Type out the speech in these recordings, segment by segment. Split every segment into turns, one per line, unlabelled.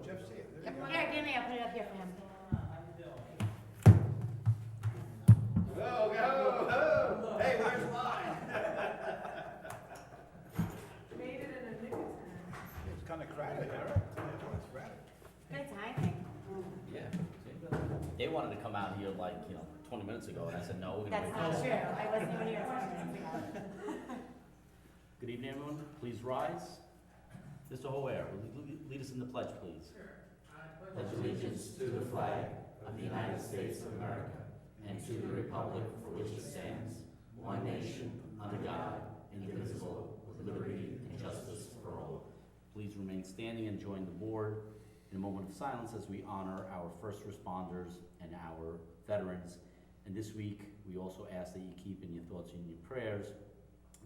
Jeff, see it. There you go.
Here, give me, I'll put it up here for him.
Go, go, go. Hey, where's mine?
Made it in a nicotine.
It's kind of crowded, Eric. It's crowded.
Good timing.
Yeah. They wanted to come out here like, 20 minutes ago, and I said, no, we're gonna
That's
wait.
not true. I wasn't even here 20 minutes ago.
Good evening, everyone. Please rise. Mr. Hoare, will you lead us in the pledge, please?
Pledge allegiance to the flag of the United States of America and to the republic for which it stands, one nation, under God, indivisible, with liberty and justice for all.
Please remain standing and join the board in a moment of silence as we honor our first responders and our veterans. And this week, we also ask that you keep in your thoughts and your prayers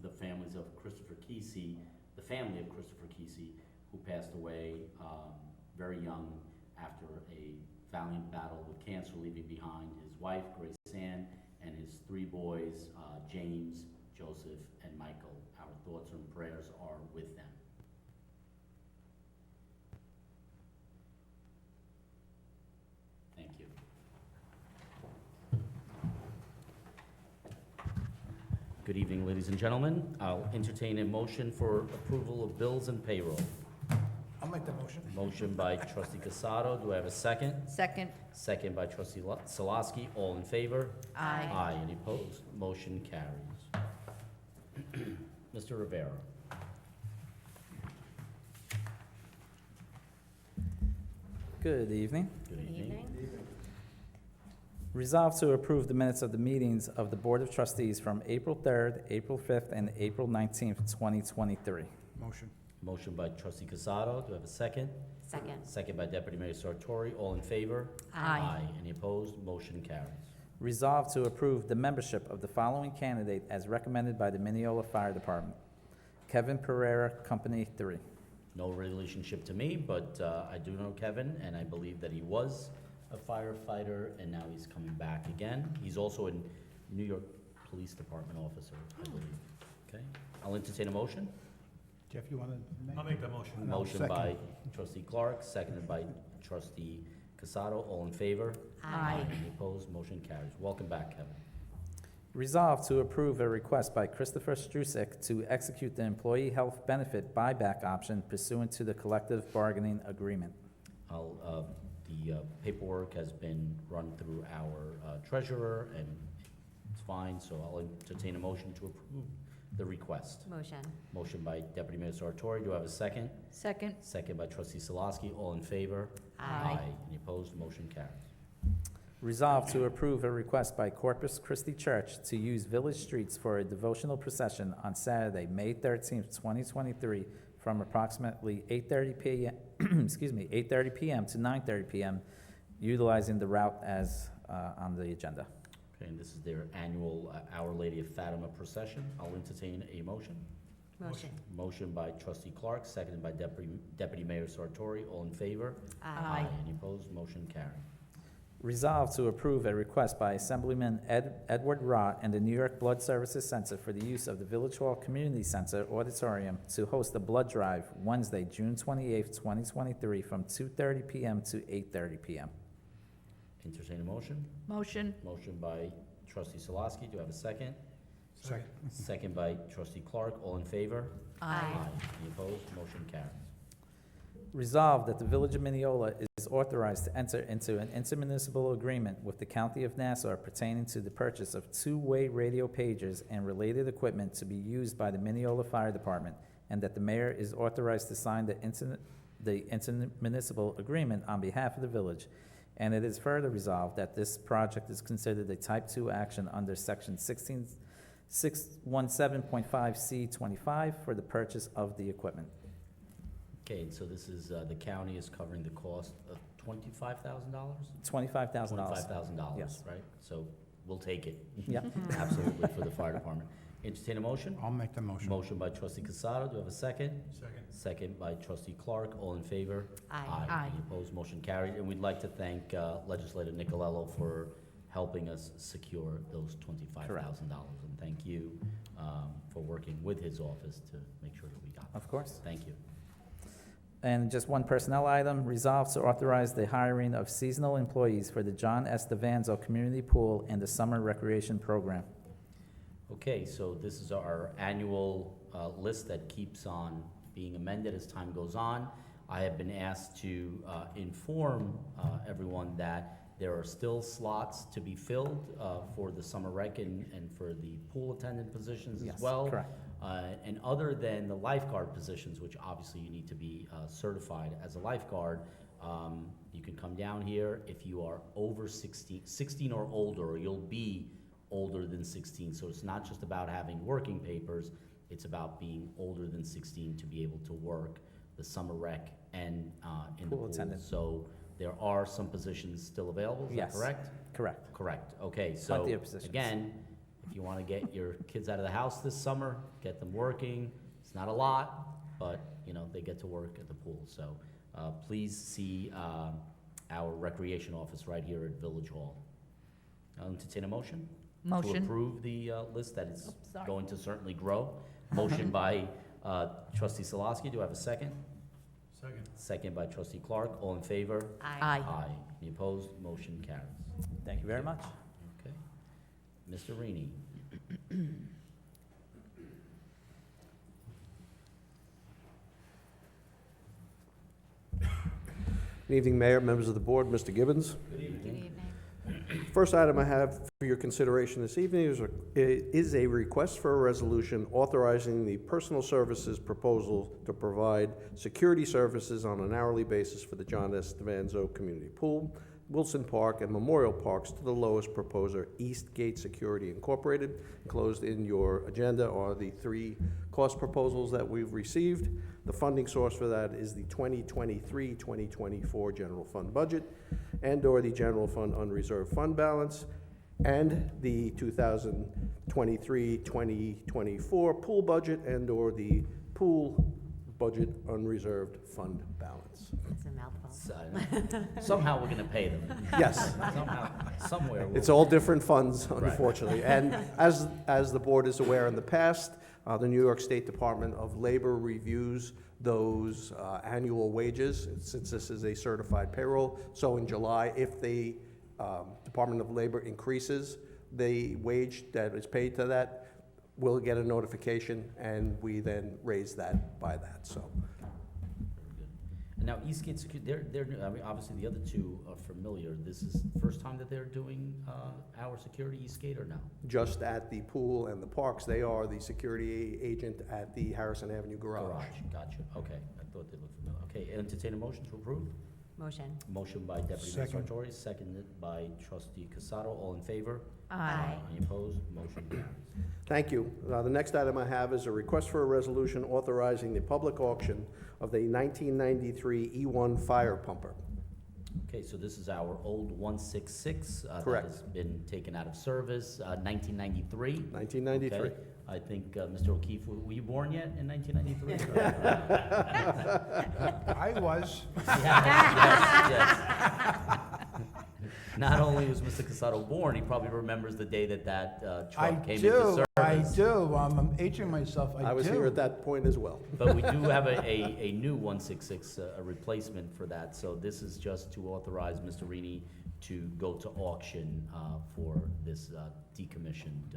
the families of Christopher Kesey, the family of Christopher Kesey, who passed away very young after a valiant battle with cancer, leaving behind his wife, Grace Ann, and his 3 boys, James, Joseph, and Michael. Our thoughts and prayers are with them. Thank you. Good evening, ladies and gentlemen. I'll entertain a motion for approval of bills and payroll.
I'll make the motion.
Motion by trustee Casado. Do I have a second?
Second.
Second by trustee Solosky. All in favor?
Aye.
Aye. Any opposed? Motion carries. Mr. Rivera.
Good evening.
Good
Good
evening.
evening.
Resolved to approve the minutes of the meetings of the Board of Trustees from April 3rd, April 5th, and April 19th, 2023.
Motion.
Motion by trustee Casado. Do I have a second?
Second.
Second by deputy mayor Sartori. All in favor?
Aye.
Any opposed? Motion carries.
Resolved to approve the membership of the following candidate as recommended by the Mineola Fire Department. Kevin Pereira, Company 3.
No relationship to me, but I do know Kevin, and I believe that he was a firefighter, and now he's coming back again. He's also a New York Police Department officer, I believe. Okay, I'll entertain a motion.
Jeff, you want to make?
I'll make that motion.
And I'll
Motion
second.
by trustee Clark, seconded by trustee Casado. All in favor?
Aye.
Any opposed? Motion carries. Welcome back, Kevin.
Resolved to approve a request by Christopher Strusek to execute the employee health benefit buyback option pursuant to the collective bargaining agreement.
The paperwork has been run through our treasurer, and it's fine, so I'll entertain a motion to approve the request.
Motion.
Motion by deputy mayor Sartori. Do I have a second?
Second.
Second by trustee Solosky. All in favor?
Aye.
Any opposed? Motion carries.
Resolved to approve a request by Corpus Christi Church to use village streets for a devotional procession on Saturday, May 13th, 2023, from approximately 8:30 p.m. 8:30 p.m. to 9:30 p.m., utilizing the route as on the agenda.
Okay, and this is their annual Our Lady of Fatima procession. I'll entertain a motion.
Motion.
Motion by trustee Clark, seconded by deputy mayor Sartori. All in favor?
Aye.
Any opposed? Motion carried.
Resolved to approve a request by Assemblyman Edward Rott and the New York Blood Services Center for the use of the Village Hall Community Center Auditorium to host a blood drive Wednesday, June 28th, 2023, from 2:30 p.m. to 8:30 p.m.
Entertain a motion.
Motion.
Motion by trustee Solosky. Do I have a second?
Second.
Second by trustee Clark. All in favor?
Aye.
Any opposed? Motion carries.
Resolved that the Village of Mineola is authorized to enter into an intermunicipal agreement with the County of Nassau pertaining to the purchase of 2-way radio pagers and related equipment to be used by the Mineola Fire Department, and that the mayor is authorized to sign the intermunicipal agreement on behalf of the village. And it is further resolved that this project is considered a Type 2 action under Section 617.5C25 for the purchase of the equipment.
Okay, and so this is, the county is covering the cost of $25,000?
$25,000.
$25,000,
Yes.
right? So we'll take it.
Yep.
Absolutely, for the fire department. Entertain a motion?
I'll make the motion.
Motion by trustee Casado. Do I have a second?
Second.
Second by trustee Clark. All in favor?
Aye.
Aye.
Any opposed? Motion carried. And we'd like to thank legislator Nicolello for helping us secure those $25,000. And thank you for working with his office to make sure that we got that.
Of course.
Thank you.
And just one personnel item, resolve to authorize the hiring of seasonal employees for the John S. DeVanzo Community Pool and the Summer Recreation Program.
Okay, so this is our annual list that keeps on being amended as time goes on. I have been asked to inform everyone that there are still slots to be filled for the summer rec and for the pool attendant positions as
Yes,
well.
correct.
And other than the lifeguard positions, which obviously you need to be certified as a lifeguard, you can come down here if you are over 16 or older, you'll be older than 16. So it's not just about having working papers, it's about being older than 16 to be able to work the summer rec and in the
Pool
pool.
attendant.
So there are some positions still available, is that
Yes.
correct?
Correct.
Correct, okay, so,
Plenty of positions.
again, if you wanna get your kids out of the house this summer, get them working, it's not a lot, but, you know, they get to work at the pool, so, please see, our recreation office right here at Village Hall. I'll entertain a motion? To
Motion.
approve the, list that is
Oops, sorry.
going to certainly grow. Motion by, trustee Salaski, do I have a second?
Second.
Second by trustee Clark, all in favor?
Aye.
Aye. Any opposed? Motion carries.
Thank you very much.
Okay. Mr. Reedy.
Good evening, Mayor, members of the board, Mr. Gibbons.
Good evening.
First item I have for your consideration this evening is a request for a resolution authorizing the personal services proposal to provide security services on an hourly basis for the John S. DeVanzo Community Pool, Wilson Park, and Memorial Parks to the lowest proposer, Eastgate Security Incorporated. Enclosed in your agenda are the three cost proposals that we've received. The funding source for that is the 2023-2024 general fund budget and/or the general fund unreserved fund balance and the 2023-2024 pool budget and/or the pool budget unreserved fund balance.
It's a mouthful.
Somehow we're gonna pay them.
Yes.
Somehow, somewhere.
It's all different funds,
Right.
unfortunately. And as the board is aware, in the past, the New York State Department of Labor reviews those annual wages, since this is a certified payroll. So in July, if the Department of Labor increases the wage that is paid to that, we'll get a notification, and we then raise that by that, so.
And now Eastgate they're new. I mean, obviously the other two are familiar. This is the first time that they're doing, our security, Eastgate, or no?
Just at the pool and the parks, they are the security agent at the Harrison Avenue Garage.
Gotcha, okay. I thought they looked familiar. Okay, entertain a motion to approve?
Motion.
Motion by Deputy Mayor
Second.
Sartori, seconded by trustee Casato. All in favor?
Aye.
Any opposed? Motion carries.
Thank you. The next item I have is a request for a resolution authorizing the public auction of the 1993 E1 fire pumper.
Okay, so this is our old 166.
Correct.
That has been taken out of service, 1993.
1993.
Okay. I think, Mr. O'Keefe, were you born yet in 1993?
I was.
Yes. Not only was Mr. Casato born, he probably remembers the day that
I
truck came into
do,
service.
I do. I'm aging myself, I do.
I was here at that point as well.
But we do have a new 166, a replacement for that. So this is just to authorize Mr. Reedy to go to auction for this decommissioned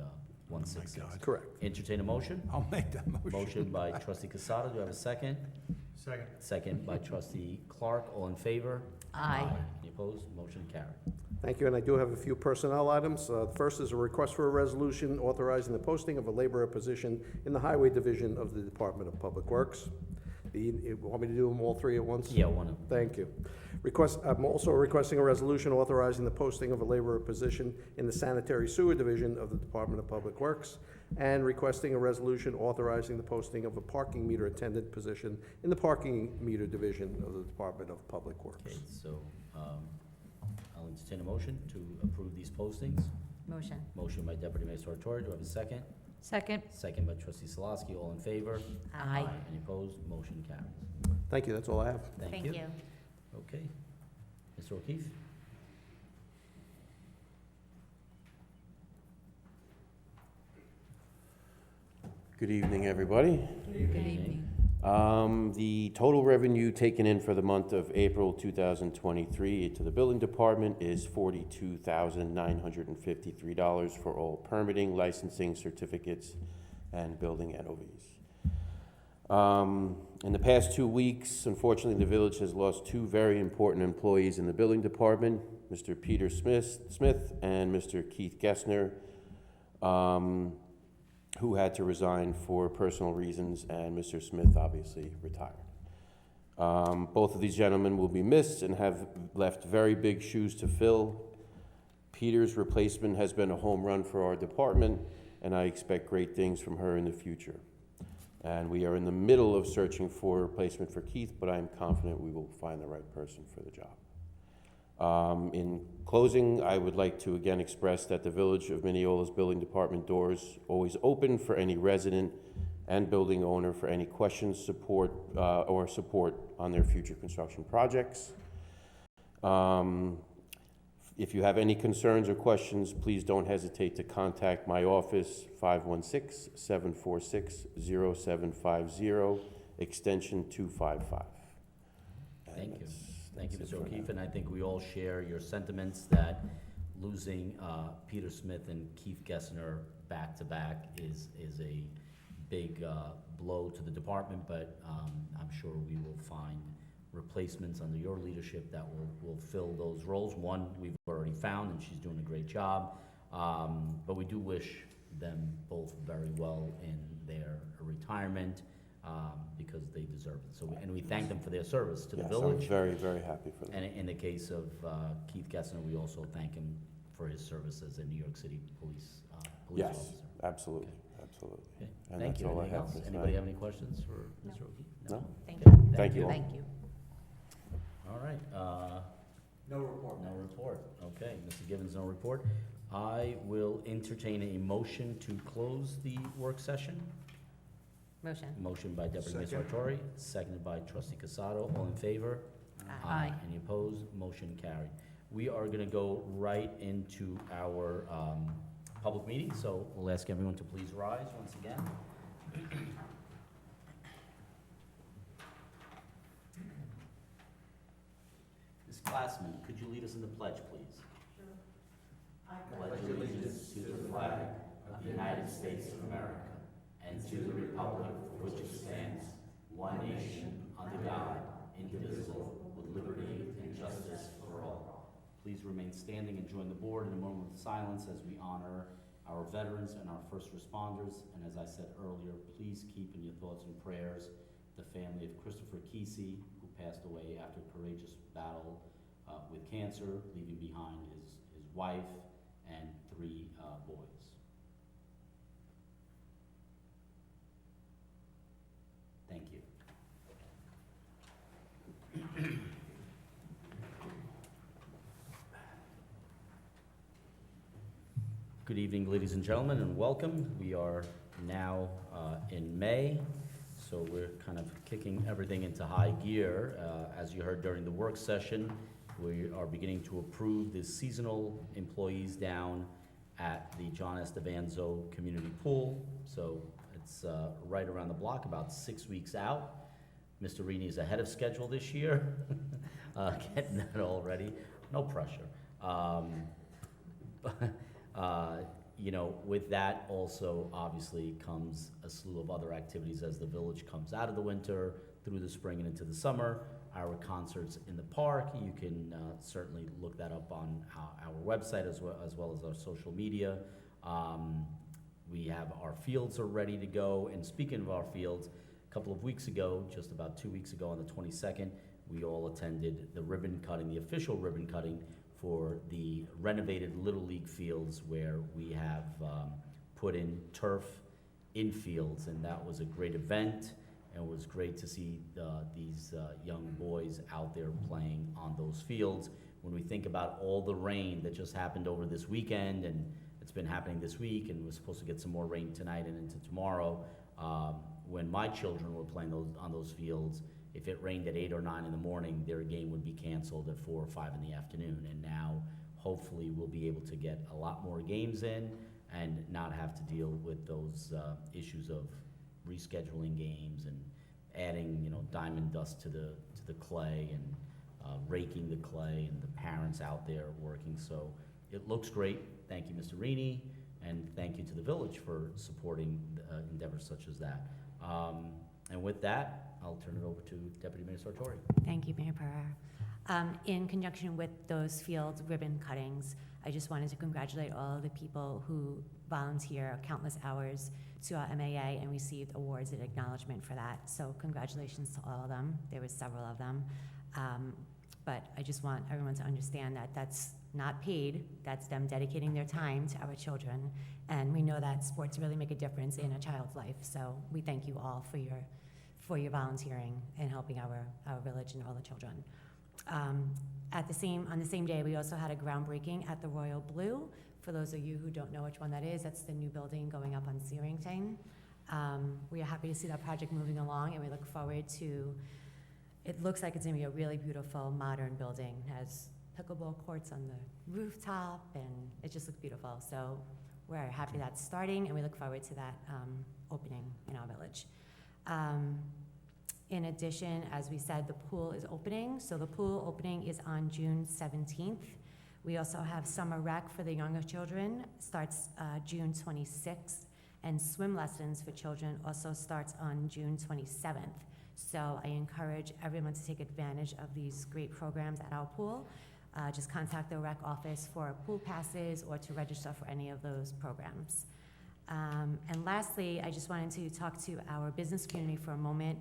166.
God.
Correct.
Entertain a motion?
I'll make that motion.
Motion by trustee Casato. Do I have a second?
Second.
Second by trustee Clark. All in favor?
Aye.
Any opposed? Motion carried.
Thank you, and I do have a few personnel items. The first is a request for a resolution authorizing the posting of a laborer position in the Highway Division of the Department of Public Works. You want me to do them all three at once?
Yeah, one of
Thank you. I'm also requesting a resolution authorizing the posting of a laborer position in the Sanitary Sewer Division of the Department of Public Works, and requesting a resolution authorizing the posting of a parking meter attendant position in the Parking Meter Division of the Department of Public Works.
Okay, so, I'll entertain a motion to approve these postings.
Motion.
Motion by Deputy Mayor Sartori. Do I have a second?
Second.
Second by trustee Salaski. All in favor?
Aye.
Any opposed? Motion carries.
Thank you, that's all I have.
Thank you. Okay. Mr. O'Keefe?
Good evening, everybody.
Good evening.
The total revenue taken in for the month of April 2023 to the building department is $42,953 for all permitting, licensing, certificates, and building NOVs. In the past 2 weeks, unfortunately, the village has lost two very important employees in the building department, Mr. Peter Smith and Mr. Keith Gessner, who had to resign for personal reasons, and Mr. Smith obviously retired. Both of these gentlemen will be missed and have left very big shoes to fill. Peter's replacement has been a home run for our department, and I expect great things from her in the future. And we are in the middle of searching for a replacement for Keith, but I am confident we will find the right person for the job. In closing, I would like to again express that the Village of Mineola's building department doors always open for any resident and building owner for any questions, support on their future construction projects. If you have any concerns or questions, please don't hesitate to contact my office, 516-746-0750, extension 255.
Thank you. Thank you, Mr. O'Keefe, and I think we all share your sentiments that losing Peter Smith and Keith Gessner back-to-back is a big blow to the department, but I'm sure we will find replacements under your leadership that will fill those roles. One we've already found, and she's doing a great job, but we do wish them both very well in their retirement, because they deserve it. So, and we thank them for their service to the village.
I'm very, very happy for them.
And in the case of Keith Gessner, we also thank him for his service as a New York City police
Yes,
officer.
absolutely, absolutely.
Okay.
And
Thank
that's
you.
all I
Anything
have
else?
for
Anybody
tonight.
have any questions for Mr. O'Keefe?
No?
Thank you.
Thank you all.
Thank you.
All right,
No report.
no report. Okay, Mr. Gibbons, no report. I will entertain a motion to close the work session.
Motion.
Motion by Deputy Mayor
Second.
Sartori, seconded by Trustee Casado. All in favor?
Aye.
Any opposed? Motion carried. We are gonna go right into our public meeting, so we'll ask everyone to please rise once again. Ms. Glassman, could you lead us in the pledge, please?
Pledge allegiance to the flag of the United States of America and to the republic for which it stands, one nation, under God, indivisible, with liberty and justice for all.
Please remain standing and join the board in a moment of silence as we honor our veterans and our first responders. And as I said earlier, please keep in your thoughts and prayers the family of Christopher Kesey, who passed away after a courageous battle with cancer, leaving behind his wife and 3 boys. Thank you. Good evening, ladies and gentlemen, and welcome. We are now in May, so we're kind of kicking everything into high gear. As you heard during the work session, we are beginning to approve the seasonal employees down at the John Estevanzo Community Pool. So it's right around the block, about 6 weeks out. Mr. Rini is ahead of schedule this year, getting that all ready. No pressure. You know, with that also obviously comes a slew of other activities as the village comes out of the winter, through the spring and into the summer. Our concerts in the park, you can certainly look that up on our website as well as our social media. We have our fields are ready to go, and speaking of our fields, a couple of weeks ago, just about 2 weeks ago on the 22nd, we all attended the ribbon cutting, the official ribbon cutting for the renovated Little League fields, where we have put in turf in fields, and that was a great event, and it was great to see these young boys out there playing on those fields. When we think about all the rain that just happened over this weekend, and it's been happening this week, and we're supposed to get some more rain tonight and into tomorrow, when my children were playing on those fields, if it rained at 8 or 9 in the morning, their game would be canceled at 4 or 5 in the afternoon. And now, hopefully, we'll be able to get a lot more games in and not have to deal with those issues of rescheduling games and adding, diamond dust to the clay and raking the clay, and the parents out there working. So it looks great. Thank you, Mr. Rini, and thank you to the village for supporting endeavors such as that. And with that, I'll turn it over to Deputy Mayor Sartori.
Thank you, Mayor Pereira. In conjunction with those field ribbon cuttings, I just wanted to congratulate all of the people who volunteer countless hours to our MAA and received awards and acknowledgement for that. So congratulations to all of them. There was several of them. But I just want everyone to understand that that's not paid. That's them dedicating their time to our children. And we know that sports really make a difference in a child's life. So we thank you all for your volunteering and helping our village and all the children. On the same day, we also had a groundbreaking at the Royal Blue. For those of you who don't know which one that is, that's the new building going up on Searington. We are happy to see that project moving along, and we look forward to, it looks like it's gonna be a really beautiful, modern building. It has pickleball courts on the rooftop, and it just looks beautiful. So we're happy that's starting, and we look forward to that opening in our village. In addition, as we said, the pool is opening. So the pool opening is on June 17th. We also have summer rec for the younger children, starts June 26th, and swim lessons for children also starts on June 27th. So I encourage everyone to take advantage of these great programs at our pool. Just contact the rec office for pool passes or to register for any of those programs. And lastly, I just wanted to talk to our business community for a moment.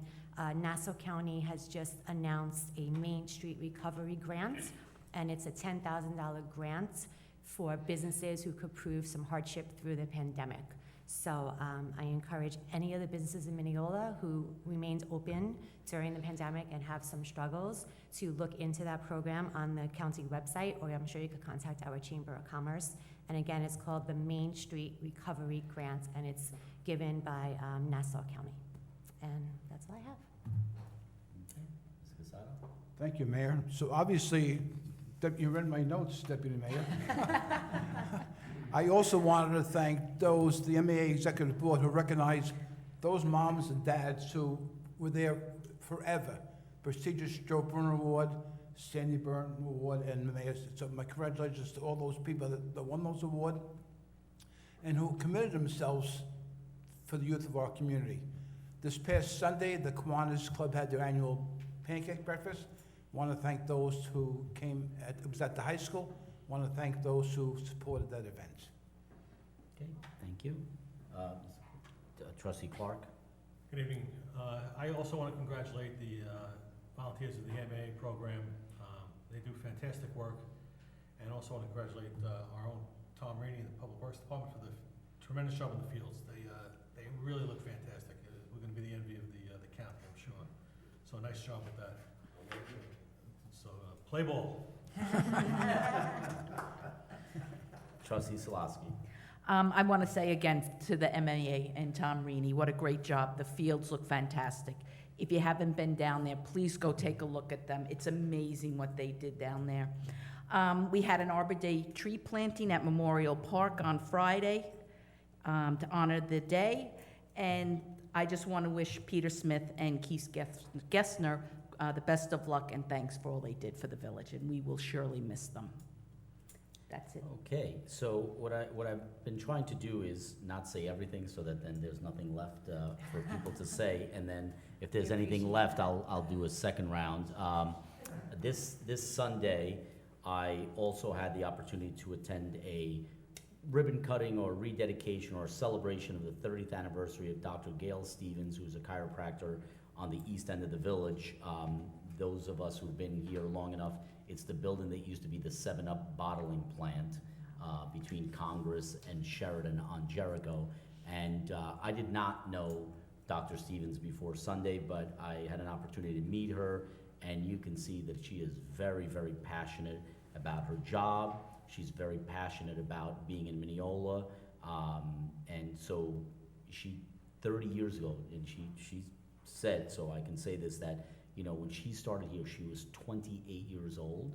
Nassau County has just announced a Main Street Recovery Grant, and it's a $10,000 grant for businesses who could prove some hardship through the pandemic. So I encourage any of the businesses in Mineola who remained open during the pandemic and have some struggles to look into that program on the county website, or I'm sure you could contact our Chamber of Commerce. And again, it's called the Main Street Recovery Grant, and it's given by Nassau County. And that's all I have.
Okay, Ms. Casado?
Thank you, Mayor. So obviously, you read my notes, Deputy Mayor. I also wanted to thank the MAA Executive Board who recognized those moms and dads who were there forever. Prestigious Joe Bruner Award, Sandy Byrne Award, and Mayor. So my congratulations to all those people that won those awards and who committed themselves for the youth of our community. This past Sunday, the Kiwanis Club had their annual pancake breakfast. Want to thank those who came, it was at the high school. Want to thank those who supported that event.
Okay, thank you. Trustee Clark?
Good evening. I also want to congratulate the volunteers of the MAA program. They do fantastic work. And also want to congratulate our own Tom Rainey and the Public Works Department for the tremendous job in the fields. They really look fantastic. We're going to be the envy of the county, I'm sure. So nice job with that. So play ball.
Trustee Salaski?
I want to say again to the MAA and Tom Rini, what a great job. The fields look fantastic. If you haven't been down there, please go take a look at them. It's amazing what they did down there. We had an Arbor Day tree planting at Memorial Park on Friday to honor the day. And I just want to wish Peter Smith and Keith Gessner the best of luck and thanks for all they did for the village. And we will surely miss them. That's it.
Okay, so what I've been trying to do is not say everything so that then there's nothing left for people to say, and then if there's anything left, I'll do a second round. This Sunday, I also had the opportunity to attend a ribbon cutting or rededication or celebration of the 30th anniversary of Dr. Gail Stevens, who's a chiropractor on the east end of the village. Those of us who've been here long enough, it's the building that used to be the 7-Up bottling plant between Congress and Sheridan on Jericho. And I did not know Dr. Stevens before Sunday, but I had an opportunity to meet her, and you can see that she is very, very passionate about her job. She's very passionate about being in Mineola. And so 30 years ago, and she said, so I can say this, that when she started here, she was 28 years old,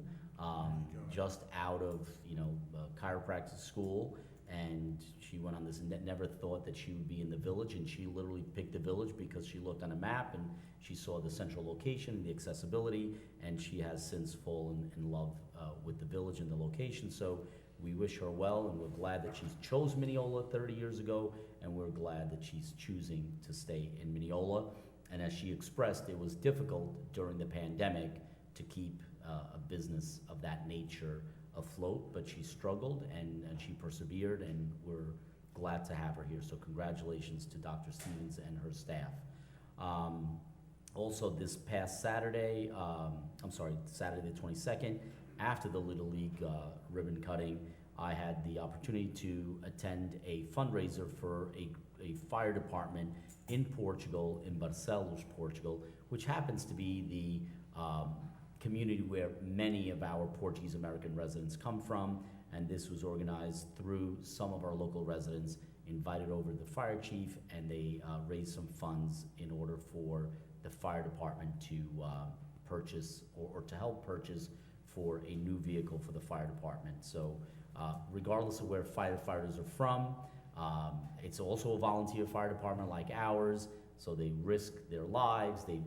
just out of, chiropractic school. and she went on this, never thought that she would be in the village, and she literally picked the village because she looked on a map and she saw the central location, the accessibility, and she has since fallen in love with the village and the location. So we wish her well, and we're glad that she chose Mineola 30 years ago, and we're glad that she's choosing to stay in Mineola. And as she expressed, it was difficult during the pandemic to keep a business of that nature afloat, but she struggled and she persevered, and we're glad to have her here. So congratulations to Dr. Stevens and her staff. Also, this past Saturday, Saturday the 22nd, after the Little League ribbon cutting, I had the opportunity to attend a fundraiser for a fire department in Portugal, in Barcelos, Portugal, which happens to be the community where many of our Portuguese American residents come from, and this was organized through some of our local residents, invited over the fire chief, and they raised some funds in order for the fire department to purchase or to help purchase for a new vehicle for the fire department. So regardless of where firefighters are from, it's also a volunteer fire department like ours, so they risk their lives, they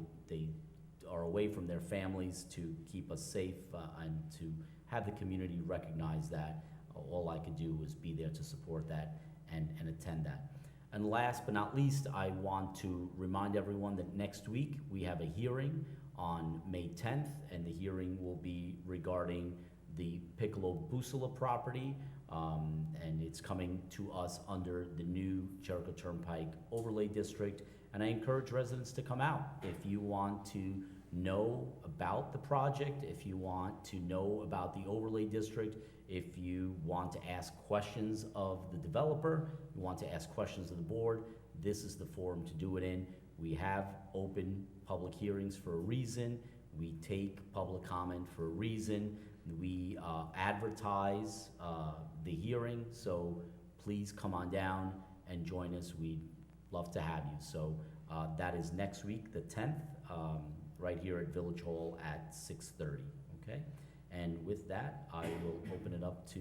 are away from their families to keep us safe and to have the community recognize that. All I could do was be there to support that and attend that. And last but not least, I want to remind everyone that next week we have a hearing on May 10th, and the hearing will be regarding the Piccolo Bussola property, and it's coming to us under the new Jericho Turnpike Overlay District. And I encourage residents to come out. If you want to know about the project, if you want to know about the Overlay District, if you want to ask questions of the developer, you want to ask questions of the board, this is the forum to do it in. We have open public hearings for a reason. We take public comment for a reason. We advertise the hearing, so please come on down and join us. We'd love to have you. So that is next week, the 10th, right here at Village Hall at 6:30, okay? And with that, I will open it up to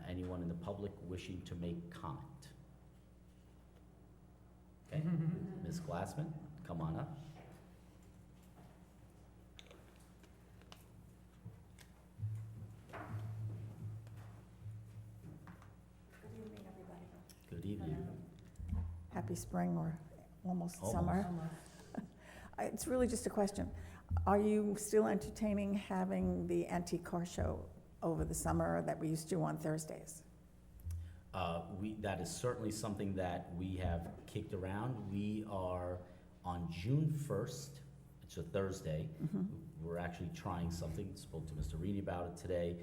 anyone in the public wishing to make comment. Okay, Ms. Glassman, come on up.
Good evening, everybody.
Good evening.
Happy spring or almost
Almost.
summer. It's really just a question. Are you still entertaining having the antique car show over the summer that we used to on Thursdays?
That is certainly something that we have kicked around. We are on June 1st, it's a Thursday. We're actually trying something, spoke to Mr. Reedy about it today.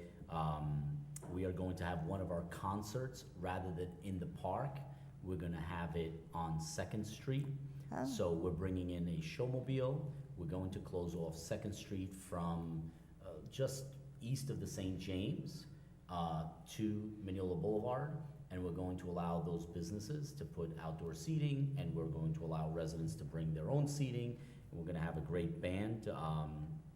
We are going to have one of our concerts, rather than in the park, we're gonna have it on 2nd Street.
Oh.
So we're bringing in a showmobile. We're going to close off 2nd Street from just east of the St. James to Mineola Boulevard, and we're going to allow those businesses to put outdoor seating, and we're going to allow residents to bring their own seating. And we're gonna have a great band.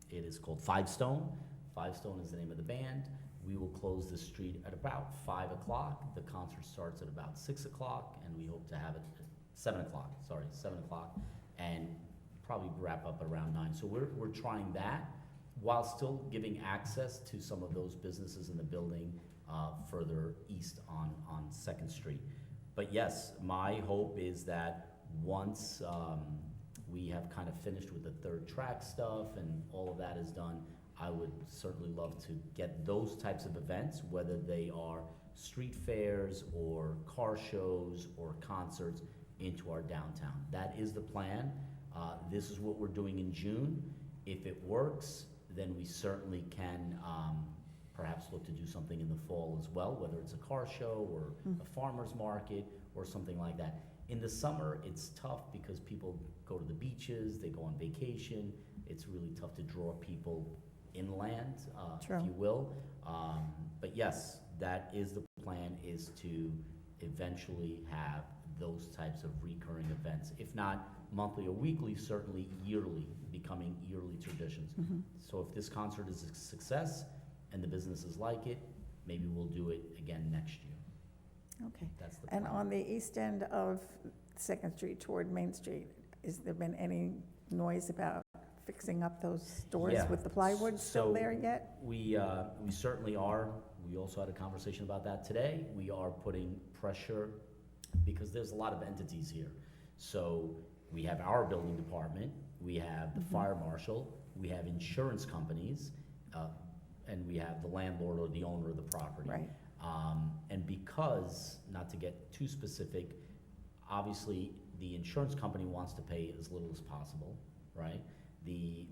It is called Five Stone. Five Stone is the name of the band. We will close the street at about 5 o'clock. The concert starts at about 6 o'clock, and we hope to have it at 7 o'clock, and probably wrap up at around 9. So we're trying that while still giving access to some of those businesses in the building further east on 2nd Street. But yes, my hope is that once we have kind of finished with the third track stuff and all of that is done, I would certainly love to get those types of events, whether they are street fairs or car shows or concerts, into our downtown. That is the plan. This is what we're doing in June. If it works, then we certainly can perhaps look to do something in the fall as well, whether it's a car show or a farmer's market or something like that. In the summer, it's tough because people go to the beaches, they go on vacation. It's really tough to draw people inland, if
True.
you will. But yes, that is the plan, is to eventually have those types of recurring events, if not monthly or weekly, certainly yearly, becoming yearly traditions. So if this concert is a success and the businesses like it, maybe we'll do it again next year.
Okay.
That's the
And
plan.
on the east end of Second Street toward Main Street, has there been any noise about fixing up those doors
Yeah.
with the plywood still
So-
there yet?
We certainly are. We also had a conversation about that today. We are putting pressure because there's a lot of entities here. So we have our building department, we have the fire marshal, we have insurance companies, and we have the landlord or the owner of the property.
Right.
And because, not to get too specific, obviously, the insurance company wants to pay as little as possible, right? The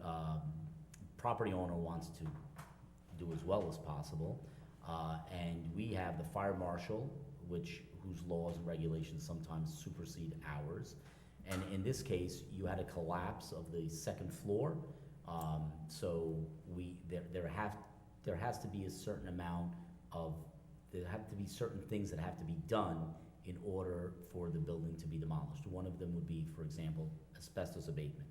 property owner wants to do as well as possible. And we have the fire marshal, whose laws and regulations sometimes supersede ours. And in this case, you had a collapse of the second floor. So there has to be a certain amount of, there have to be certain things that have to be done in order for the building to be demolished. One of them would be, for example, asbestos abatement.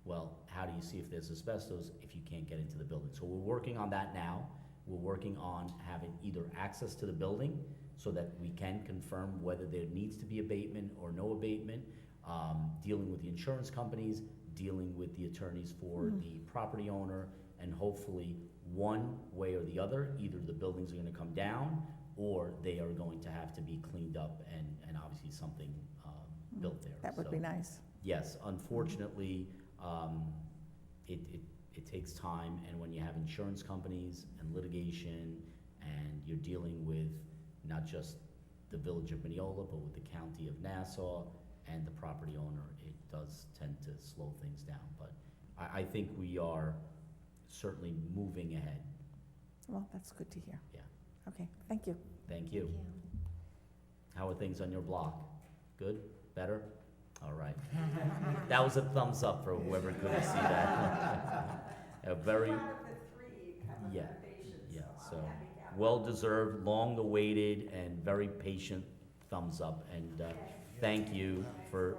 Well, how do you see if there's asbestos if you can't get into the building? So we're working on that now. We're working on having either access to the building so that we can confirm whether there needs to be abatement or no abatement, dealing with the insurance companies, dealing with the attorneys for the property owner, and hopefully one way or the other, either the buildings are gonna come down or they are going to have to be cleaned up and obviously something built there.
That would
So,
be nice.
yes, unfortunately, it takes time, and when you have insurance companies and litigation, and you're dealing with not just the village of Mineola, but with the county of Nassau and the property owner, it does tend to slow things down. But I think we are certainly moving ahead.
Well, that's good to hear.
Yeah.
Okay, thank you.
Thank you. How are things on your block? Good? Better? All right. That was a thumbs up for whoever couldn't see that. A very, yeah, yeah, so, well-deserved, long-awaited, and very patient thumbs up. And thank you for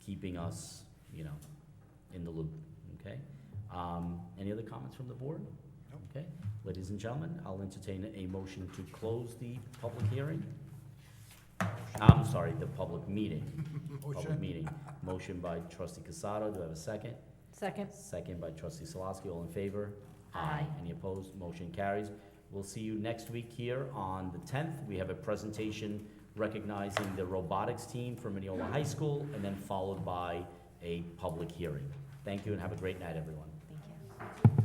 keeping us, in the loop, okay? Any other comments from the board? Okay, ladies and gentlemen, I'll entertain a motion to close the public hearing. I'm sorry, the public meeting. Public meeting. Motion by trustee Casado, do I have a second?
Second.
Second by trustee Solosky, all in favor?
Aye.
Any opposed? Motion carries. We'll see you next week here on the 10th. We have a presentation recognizing the robotics team from Mineola High School, and then followed by a public hearing. Thank you and have a great night, everyone.
Thank you.